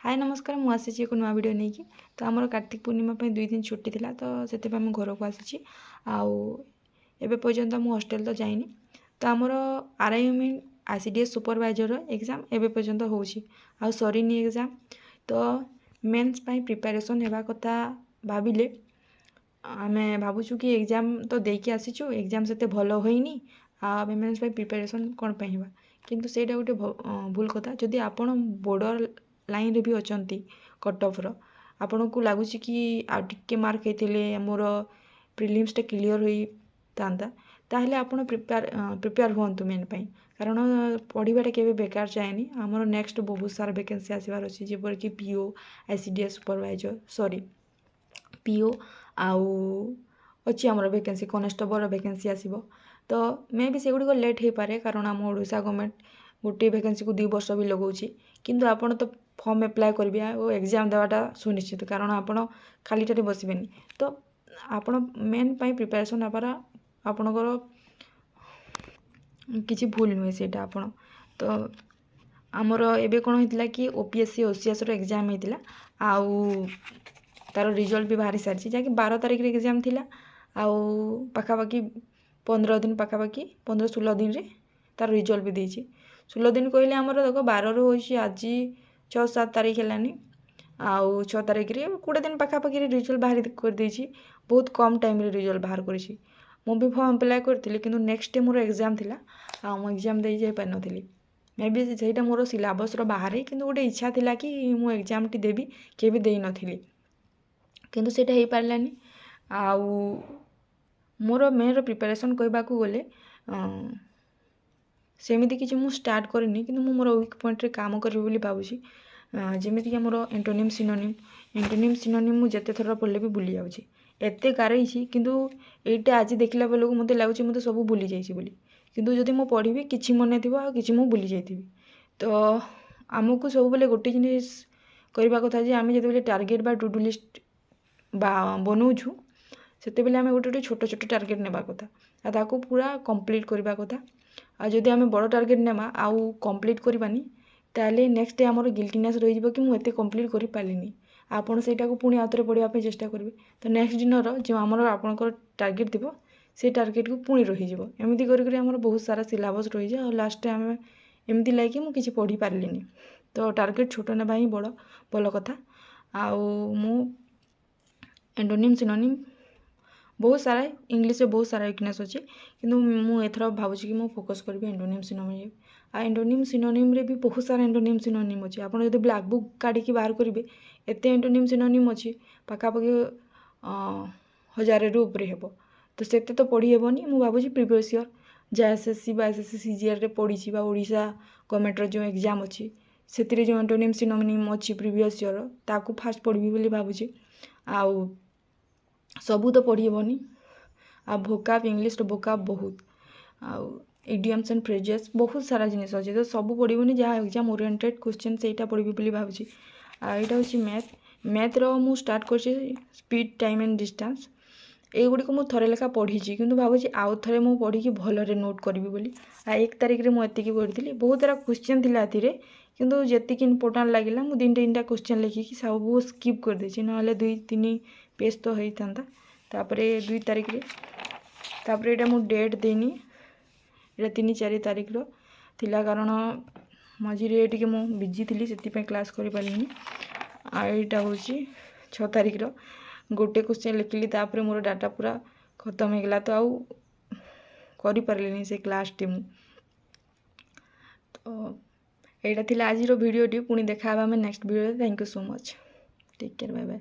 हाय नमस्कार मु आसी एक नुआ वीडियो नहीं तो आमर कार्तिक पूर्णिमा 2 दिन छुट्टी थिला तो से घर को आसी आउ पर्यंत मु हॉस्टल तो जाइनी तो आमर RIMN ICDS सुपरवाइजर एग्जाम एवं पर्यंत हो सरीनी एग्जाम तो मेन्स प्रिपरेशन होगा कथा भाविले आम भावुँ कि एग्जाम तो देकी आसीचु एग्जाम से भल होइनी आम मेन्स प्रिपरेशन कौन होगा किंतु सेटा गोटे भूल कथा जदि आपण बॉर्डर लाइन रे भी अछंती कट ऑफ रो आपन को लागुची कि आ टिके मार्क हेतिले मोर प्रिलिम्स टे क्लियर होई तांता ताहले आपन प्रिपेयर होंतु मेन पई कारण पढ़ीबाटा केबे बेकार जाएनी हमर नेक्स्ट बहुत सारा वैकेंसी आसीबार अछि जेपर कि PO ICDS supervisor sorry PO आउ अच्छी आमर वैकेंसी कनेस्टेबल वैकेंसी आसीबो तो मे भी सेगुडी को लेट हो पारे कारण आम ओडिशा गवर्नमेंट गोटे वैकेंसी को 2 वर्ष भी लगाउची किंतु आपण तो फॉर्म एप्लाय करिबे और एग्जाम देवाटा सुनिश्चित कारण आपण खालीटारे बसबेनी तो आपण मेन पई प्रिपरेशन आपारा आपणकर किसी भूल नुहे सेटा आपण तो आमर एबे कोन होइतिला कि OPSC OCS रो एग्जाम हेतिला आउ तार रिजल्ट भी बाहरी सारी जहाँकि 12 तारिख रे एग्जाम थिला आउ पाखापाखि 15 दिन पाखापाखि 15-16 दिन रे तार रिजल्ट भी देछि 16 दिन कहले आमर देखो 12 रो होइछि आज 6-7 तारिख हेलानी आउ 6 तारिख रे 20 दिन पाखापाखि रे रिजल्ट बाहरी कर देछि बहुत कम टाइम रे रिजल्ट बाहर करिछि मु भी फॉर्म अप्लाई करथिली किंतु नेक्स्ट डे मोर एग्जाम थिला आ मु एग्जाम दे जाय पानथिली मे बी सेटा मोर सिलेबस रो बाहर किंतु गोटे इच्छा थिला कि मु एग्जाम टी देबी केबे देई नथिली किंतु सेटा हे पारलानी आउ मोर मेन प्रिपरेशन कहबा को गले सेमिति किछि मु स्टार्ट करनी किंतु मु मोर वीक पॉइंट रे काम करबे बोली भाबुछि जेमिति कि मोर एंटोनिम सिनोनिम मु जते थरा पढले भी भूली जाउछि एते गारैछि किंतु एटा आज देखला बेले को मते लागुछि मते सब भूली जाइछि बोली किंतु जदि मु पढिबी किछि मने थिबो आ किछि मु भूली जाइथिबी तो हमकु सब बेले गोटे जिनिस करबा कथा जे आमे जते बेले टारगेट बा टू डू लिस्ट बा बनौछु सेते बेले आमे गोटे छोट छोट टारगेट नेबा कथा आ ताको पूरा कंप्लीट करबा कथा आ जदि आमे बड़ टारगेट नेमा आउ कंप्लीट करबानी ताले नेक्स्ट डे हमर गिल्टीनेस रहि जिवो कि मु एते कंप्लीट करि पालिनी आपण सेटा को पुनी आतरे पढिबा पे चेष्टा करबे तो नेक्स्ट दिन रो जे हमर आपनकर टारगेट दिबो से टारगेट को पुनी रहि जिवो एमिति करि करि हमर बहुत सारा सिलेबस रहि जे और लास्ट टाइम एमिति लाइक मु किछि पढि पारलिनी तो टारगेट छोटो नेबा ही बड़ भलो कथा आउ मु एंटोनिम सिनोनिम बहुत सारा इंग्लिश रे बहुत सारा वीकनेस अछि किंतु मु एथरा भाबुछि कि मु फोकस करबी एंटोनिम सिनोनिम आ एंटोनिम सिनोनिम रे भी बहुत सारा एंटोनिम सिनोनिम अछि आपण जदि ब्लैक बुक काढी कि बाहर करिवे एते एंटोनिम सिनोनिम अछि पाखापाखि 1000 रे ऊपर हेबो तो सेते तो पढी हेबोनी मु भाबुछि प्रीवियस ईयर जे SSC बा SSC CGL रे पढिछि बा ओडिशा गवर्नमेंट रो जो एग्जाम अछि सेतिरे जो एंटोनिम सिनोनिम अछि प्रीवियस ईयर ताकू फास्ट पढबी बोली भाबुछि आउ सबू तो पढ़ी हेबनी आ भोकाब इंग्लिश रो भोकाब बहुत आउ इडियम्स एंड फ्रेजेस बहुत सारा जिनिस अछि तो सब पढ़ीबनी जहाँ एग्जाम ओरिएंटेड क्वेश्चन सेटा पढ़बी बोली भाबुछि आ एटा होछि मैथ रो मु स्टार्ट करछि स्पीड टाइम एंड डिस्टेंस ए गुडी को मु थरे लेखा पढ़िछि किंतु भाबुछि आउ थरे मु पढ़ी कि भलो रे नोट करबी बोली आ 1 तारिख रे मु एति की पढ़िथिली बहुत सारा क्वेश्चन थिला थिरे किंतु जेति कि इंपोर्टेंट लागिला मु 3टा क्वेश्चन लिखि कि सब स्किप कर देछि नहले 2-3 पेज तो हेइ थांता तापरे 2 तारिख रे तापरे एटा मु डेट देनी एटा 3-4 तारिख रो थिला कारण मझी रे टिके मु बिजी थिली सेति पे क्लास करि पालिनी आ एटा होछि 6 तारिख रो गोटे क्वेश्चन लिखली तापरे मोर डाटा पूरा खत्म हे गेला तो आउ करि पारलिनी से क्लास टी मु तो एटा थिला आज रो वीडियो टी पुनी देखाबा में next video thank you so much take care bye bye.